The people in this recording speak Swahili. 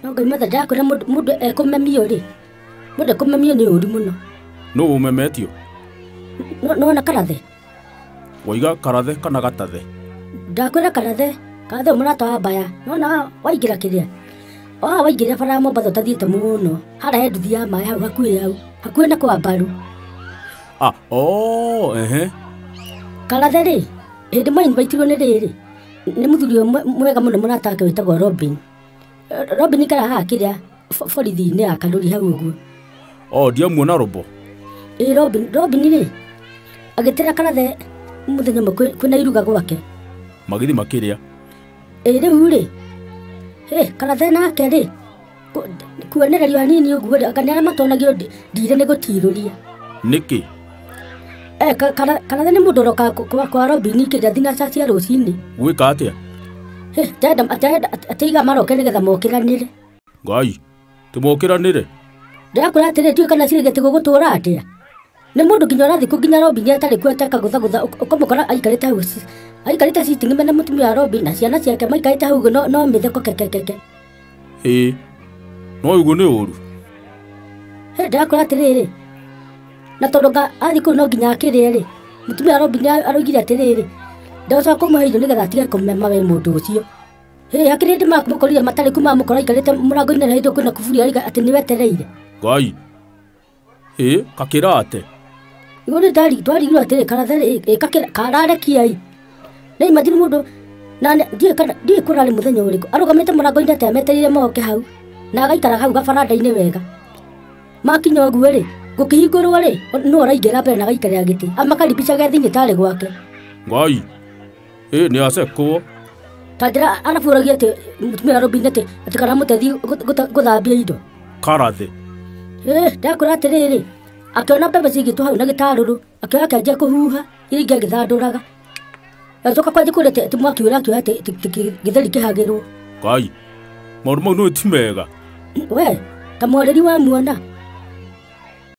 No ngai matha ndakwĩra mũndũ ekũmemio rĩ, mũndũ ekũmemio nĩ ũru mũno. No ũmemetio? Nona karathe. Waiga karathe kana gatathe? Ndakwĩra karathe mũrata wa mbaya. Nona waingĩra kĩrĩa, waingĩra bara Mombatha ũtathiĩte mũno, harĩa he nduthi ya maĩ hau hakuhĩ na kwa Mbaru. Karathe rĩ, hĩndĩ mainvaitirwo nĩ rĩrĩ, nĩ mũthuri mwega mũno mũrata wake wĩtagwo Robin. Robin kara haha kĩrĩa borithi-inĩ ya Kanũri hau ũguo. Ndiamuona Robo. Robin rĩ, agĩtĩra karathe mũthenya ũmwe kwĩna iruga gwake. Magĩthi makĩrĩa? Rĩu rĩ, karathe nake rĩ, kuonererio hanini ũguo rĩ, anga nĩ arĩa matonagio ndire nĩ gũtirũria. Nĩkĩ? Karathe nĩ mũndũ ũroka kwa Robin kĩrĩa thinacara cia rũcinĩ. Gwĩka atĩa? Ateiga maroke nĩgetha mokĩranĩre. Ngai, tũmokĩranĩre? Ndĩrakwĩra atĩrĩ, ndiũĩ kana cirĩgĩte gũgũtũra atĩa. Nĩ mũndũ nginya ũrathiĩ kũ nginya Robin atarĩ kuo akagũthagũtha, ũkamũkora aikarĩte hau, aikarĩte sitting mena mũtumia wa Robin na ciana ciake maikarĩte hau no mĩtheko kekekeke. No ũguo nĩ ũru. Ndĩrakwĩra atĩrĩrĩ, na tondũ athiĩ kũu no nginya akĩrĩe rĩ, mũtumia wa Robin aroigire atĩrĩrĩ, ndacoka kũmũhe irio nĩgetha atige kũmema we mũndũ ũcio. Hakĩrĩ hĩndĩ makũmũkorire matarĩ kumamũkora aikarĩte mũrango-inĩ na hĩndĩ kwĩna kuburi atĩ nĩ wetereire. Ngai, kakĩra ate? Igũrĩ twarigirwo atĩrĩ, karathe kararekiai. Nĩ mathiri mũndũ, na ndiĩ kũrarĩ mũthenya ũrĩkũ, arũgamĩte mũrango-inĩ atĩ ametereire moke hau, na agaikara hau gabaranda-inĩ wega. Makinya ũguo rĩ, gũkĩhingũrwo rĩ, nĩwe ũraingĩra mbere na agaikarĩra gĩtĩ, makaribicage thĩinĩ tarĩ gwake. Ngai, nĩ acekwo. Tanjĩra arabũragia atĩ mũtumia wa Robin atĩ kana mũtethi gũthambia indo. Karathe. Ndakwĩra atĩrĩrĩ, akĩona mbembe cigĩtwo hau na gĩtarũrũ, akĩoya akĩanjia kũhuha, iria ingĩ agĩthandũraga. Acoka kwanjia kũrĩa atĩ mwaki ũrĩa akĩoya atĩ gĩtheri kĩhagĩrwo. Ngai, maũndũ mau nĩ ti mega. Ta mwarĩri wa muona.